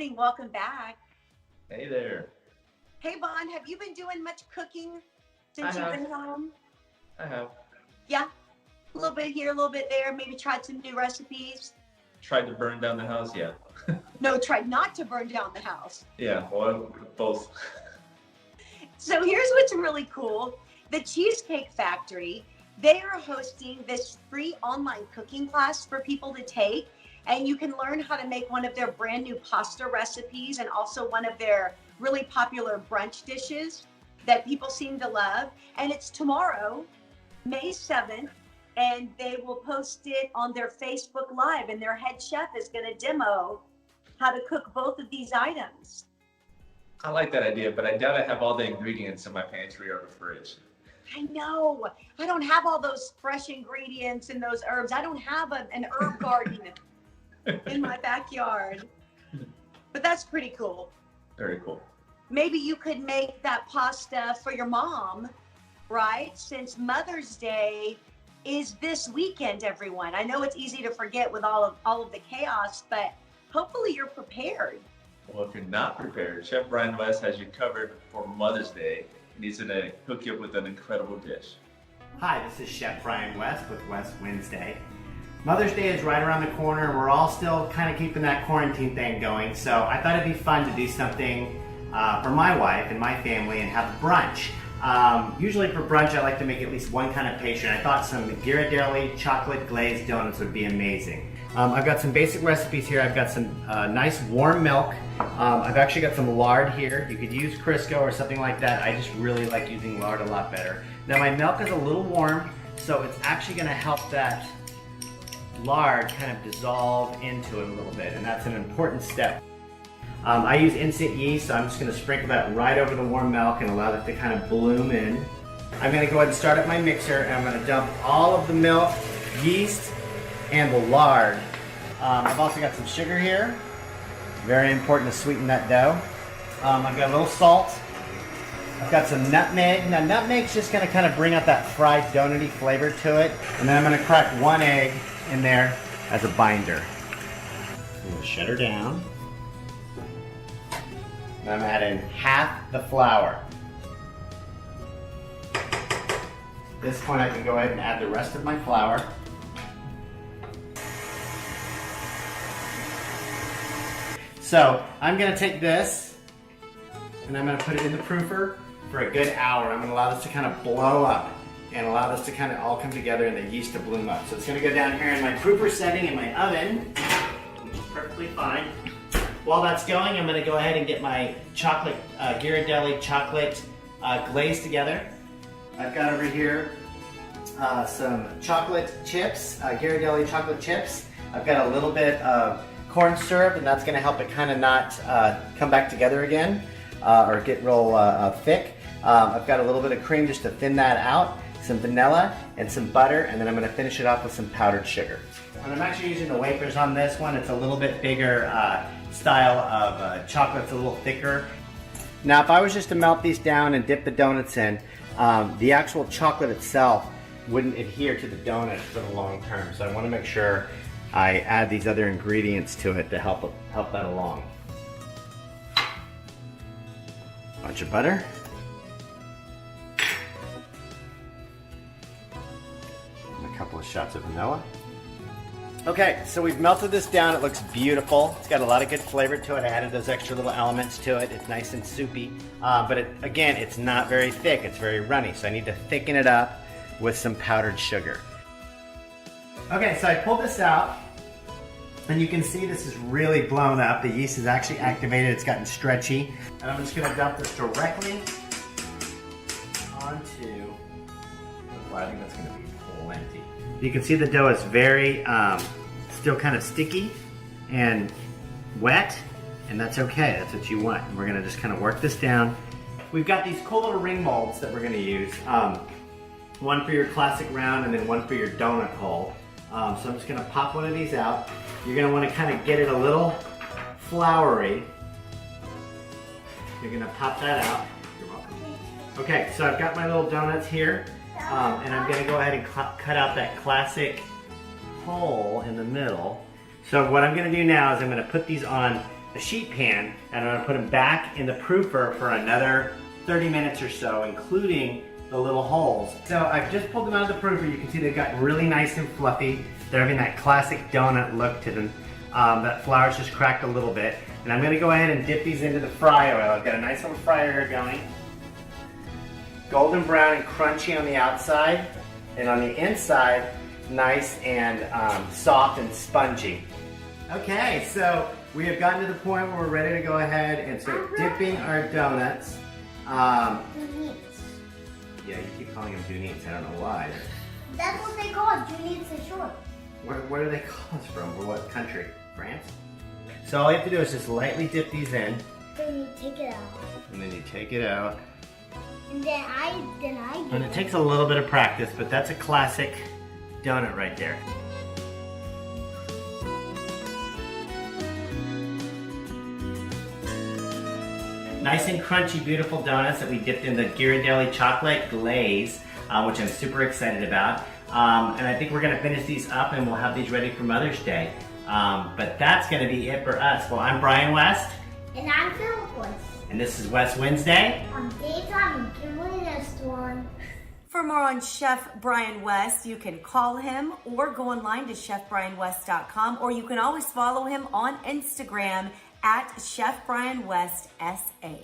morning. Welcome back. Hey there. Hey, Bon, have you been doing much cooking I since you've have. been home? I have Yeah, a little bit here, a little bit there. Maybe tried some new recipes. tried to burn down the house. Yeah. No, tried not to burn down the house. Yeah. Well, both. So here's what's really cool. The Cheesecake Factory, they are hosting this free online cooking class for people to take. And you can learn how to make one of their brand new pasta recipes and also one of their really popular brunch dishes that people seem to love. And it's tomorrow, May 7th, and they will post it on their Facebook Live. And their head chef is going to demo how to cook both of these items. I like that idea, but I doubt I have all the ingredients in my pantry or the fridge. I know. I don't have all those fresh ingredients and those herbs. I don't have an herb garden in my backyard. But that's pretty cool. Very cool. Maybe you could make that pasta for your mom, right? Since Mother's Day is this weekend, everyone. I know it's easy to forget with all of the chaos, but hopefully you're prepared. Well, if you're not prepared, Chef Brian West has you covered for Mother's Day, and he's gonna hook you up with an incredible dish. Hi, this is Chef Brian West with West Wednesday. Mother's Day is right around the corner and we're all still kind of keeping that quarantine thing going, so I thought it'd be fun to do something for my wife and my family and have brunch. Usually for brunch I like to make at least one kind of pastry. I thought some Ghirardelli chocolate glazed donuts would be amazing. I've got some basic recipes here. I've got some nice warm milk. I've actually got some lard here. You could use Crisco or something like that. I just really like using lard a lot better. Now my milk is a little warm, so it's actually going to help that lard kind of dissolve into it a little bit, and that's an important step. I use instant yeast, so I'm just going to sprinkle that right over the warm milk and allow that to kind of bloom in. I'm going to go ahead and start up my mixer, and I'm going to dump all of the milk, yeast, and the lard. I've also got some sugar here. Very important to sweeten that dough. I've got a little salt. I've got some nutmeg. Now nutmeg's just going to kind of bring out that fried donut-y flavor to it. And then I'm going to crack one egg in there as a binder. I'm going to shut her down. And I'm adding half the flour. At this point I can go ahead and add the rest of my flour. So I'm going to take this and I'm going to put it in the proofer for a good hour. I'm going to allow this to kind of blow up and allow this to kind of all come together and the yeast to bloom up. So it's going to go down here in my proofer setting in my oven, which is perfectly fine. While that's going, I'm going to go ahead and get my chocolate, Ghirardelli chocolate glaze together. I've got over here some chocolate chips, Ghirardelli chocolate chips. I've got a little bit of corn syrup, and that's going to help it kind of not come back together again or get real thick. I've got a little bit of cream just to thin that out, some vanilla and some butter, and then I'm going to finish it off with some powdered sugar. And I'm actually using the wafers on this one. It's a little bit bigger style of chocolate. It's a little thicker. Now if I was just to melt these down and dip the donuts in, the actual chocolate itself wouldn't adhere to the donut for the long term. So I want to make sure I add these other ingredients to it to help that along. Bunch of butter. And a couple of shots of vanilla. Okay, so we've melted this down. It looks beautiful. It's got a lot of good flavor to it. I added those extra little elements to it. It's nice and soupy. But again, it's not very thick. It's very runny. So I need to thicken it up with some powdered sugar. Okay, so I pulled this out. And you can see this is really blown up. The yeast is actually activated. It's gotten stretchy. And I'm just going to dump this directly onto, well, I think that's going to be plenty. You can see the dough is very, still kind of sticky and wet, and that's okay. That's what you want. And we're going to just kind of work this down. We've got these cool little ring molds that we're going to use. One for your classic round and then one for your donut hole. So I'm just going to pop one of these out. You're going to want to kind of get it a little floury. You're going to pop that out. You're welcome. Okay, so I've got my little donuts here, and I'm going to go ahead and cut out that classic hole in the middle. So what I'm going to do now is I'm going to put these on a sheet pan, and I'm gonna put them back in the proofer for another 30 minutes or so, including the little holes. So I've just pulled them out of the proofer. You can see they've gotten really nice and fluffy. They're having that classic donut look to them. That flour's just cracked a little bit. And I'm gonna go ahead and dip these into the fry oil. I've got a nice little fryer going. Golden brown and crunchy on the outside, and on the inside, nice and soft and spongy. Okay, so we have gotten to the point where we're ready to go ahead and start dipping our donuts. Yeah, you keep calling them donuts. I don't know why. That's what they call it, donuts for short. Where do they call us from? Or what country? France? So all you have to do is just lightly dip these in. Then you take it out. And then you take it out. And then I And it takes a little bit of practice, but that's a classic donut right there. Nice and crunchy, beautiful donuts that we dipped in the Ghirardelli chocolate glaze, which I'm super excited about. And I think we're gonna finish these up and we'll have these ready for Mother's Day. But that's gonna be it for us. Well, I'm Brian West. And I'm Philip West. And this is West Wednesday. On daytime and Kimberly this one. For more on Chef Brian West, you can call him or go online to chefbrianwest.com, or you can always follow him on Instagram at Chef Brian West SA.